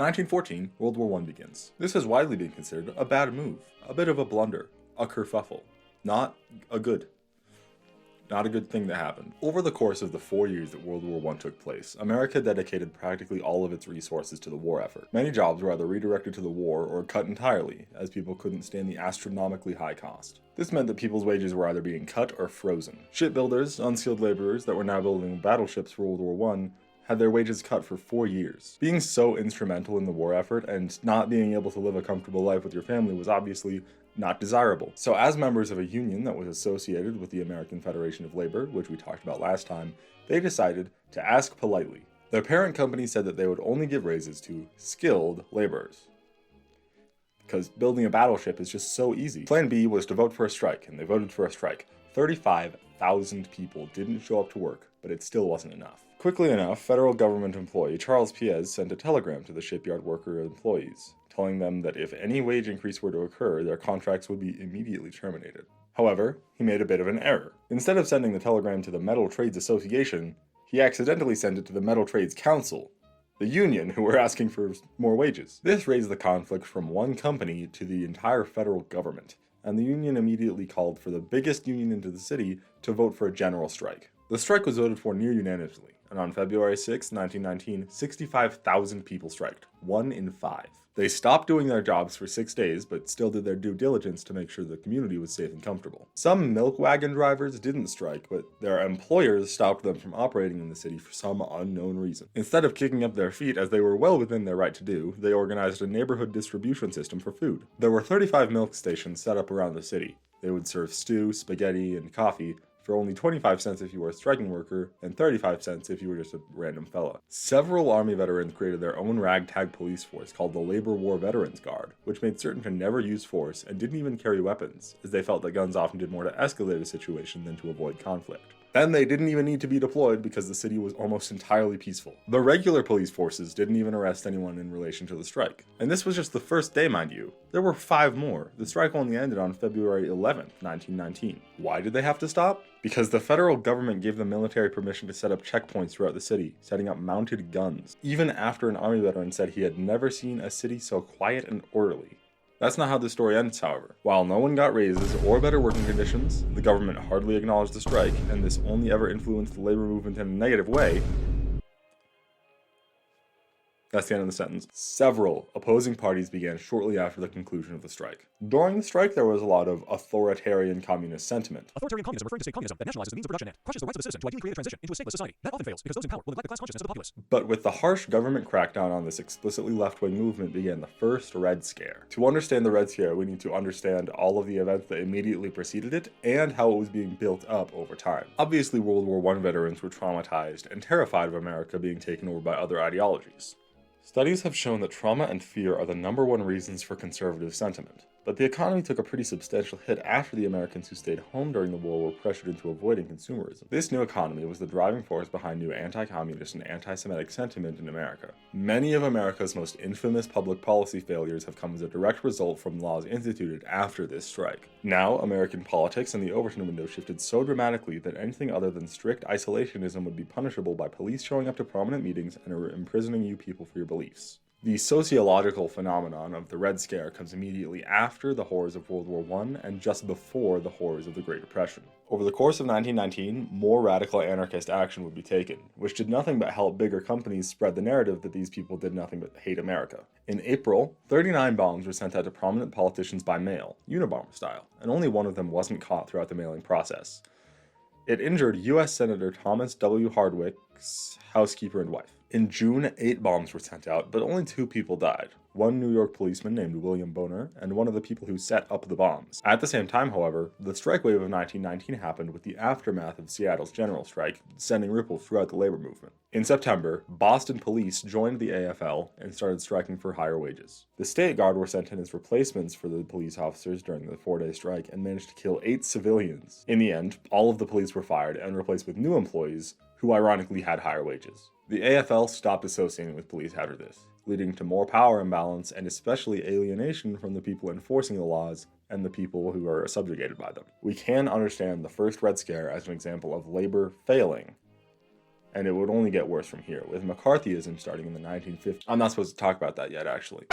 1914, World War I begins. This has widely been considered a bad move, a bit of a blunder, a kerfuffle. Not a good thing that happened. Over the course of the 4 years that World War I took place, America dedicated practically all of its resources to the war effort. Many jobs were either redirected to the war or cut entirely, as people couldn't stand the astronomically high cost. This meant that people's wages were either being cut or frozen. Shipbuilders, unskilled laborers that were now building battleships for World War I, had their wages cut for 4 years. Being so instrumental in the war effort and not being able to live a comfortable life with your family was obviously not desirable. So as members of a union that was associated with the American Federation of Labor, which we talked about last time, they decided to ask politely. Their parent company said that they would only give raises to skilled laborers, because building a battleship is just so easy. Plan B was to vote for a strike, and they voted for a strike. 35,000 people didn't show up to work, but it still wasn't enough. Quickly enough, federal government employee Charles Piez sent a telegram to the shipyard worker employees, telling them that if any wage increase were to occur, their contracts would be immediately terminated. However, he made a bit of an error. Instead of sending the telegram to the Metal Trades Association, he accidentally sent it to the Metal Trades Council, the union who were asking for more wages. This raised the conflict from one company to the entire federal government, and the union immediately called for the biggest union in the city to vote for a general strike. The strike was voted for near unanimously, and on February 6, 1919, 65,000 people striked, 1 in 5. They stopped doing their jobs for 6 days, but still did their due diligence to make sure the community was safe and comfortable. Some milk wagon drivers didn't strike, but their employers stopped them from operating in the city for some unknown reason. Instead of kicking up their feet, as they were well within their right to do, they organized a neighborhood distribution system for food. There were 35 milk stations set up around the city. They would serve stew, spaghetti, and coffee for only 25 cents if you were a striking worker, and 35 cents if you were just a random fella. Several Army veterans created their own ragtag police force called the Labor War Veterans Guard, which made certain to never use force and didn't even carry weapons, as they felt that guns often did more to escalate a situation than to avoid conflict. Then they didn't even need to be deployed because the city was almost entirely peaceful. The regular police forces didn't even arrest anyone in relation to the strike. And this was just the first day, mind you. There were 5 more. The strike only ended on February 11th, 1919. Why did they have to stop? Because the federal government gave the military permission to set up checkpoints throughout the city, setting up mounted guns, even after an Army veteran said he had never seen a city so quiet and orderly. That's not how the story ends, however. While no one got raises or better working conditions, the government hardly acknowledged the strike, and this only ever influenced the labor movement in a negative way. That's the end of the sentence. Several opposing parties began shortly after the conclusion of the strike. During the strike, there was a lot of authoritarian communist sentiment. Authoritarian communism, referring to state communism that nationalizes the means of production and crushes the rights of the citizen to ideally create a transition into a stateless society. That often fails because those in power will neglect the class consciousness of the populace. But with the harsh government crackdown on this explicitly left-wing movement began the first Red Scare. To understand the Red Scare, we need to understand all of the events that immediately preceded it and how it was being built up over time. Obviously, World War I veterans were traumatized and terrified of America being taken over by other ideologies. Studies have shown that trauma and fear are the #1 reasons for conservative sentiment. But the economy took a pretty substantial hit after the Americans who stayed home during the war were pressured into avoiding consumerism. This new economy was the driving force behind new anti-communist and anti-Semitic sentiment in America. Many of America's most infamous public policy failures have come as a direct result from laws instituted after this strike. Now, American politics and the Overton window shifted so dramatically that anything other than strict isolationism would be punishable by police showing up to prominent meetings and imprisoning you people for your beliefs. The sociological phenomenon of the Red Scare comes immediately after the horrors of World War I and just before the horrors of the Great Depression. Over the course of 1919, more radical anarchist action would be taken, which did nothing but help bigger companies spread the narrative that these people did nothing but hate America. In April, 39 bombs were sent out to prominent politicians by mail, Unabomber style, and only one of them wasn't caught throughout the mailing process. It injured U.S. Senator Thomas W. Hardwick's housekeeper and wife. In June, 8 bombs were sent out, but only 2 people died. One New York policeman named William Boner, and one of the people who set up the bombs. At the same time, however, the strike wave of 1919 happened with the aftermath of Seattle's general strike, sending ripples throughout the labor movement. In September, Boston police joined the AFL and started striking for higher wages. The State Guard were sent in as replacements for the police officers during the 4-day strike and managed to kill 8 civilians. In the end, all of the police were fired and replaced with new employees, who ironically had higher wages. The AFL stopped associating with police after this, leading to more power imbalance and especially alienation from the people enforcing the laws and the people who are subjugated by them. We can understand the first Red Scare as an example of labor failing, And it would only get worse from here, with McCarthyism starting in the 1950s. I'm not supposed to talk about that yet, actually.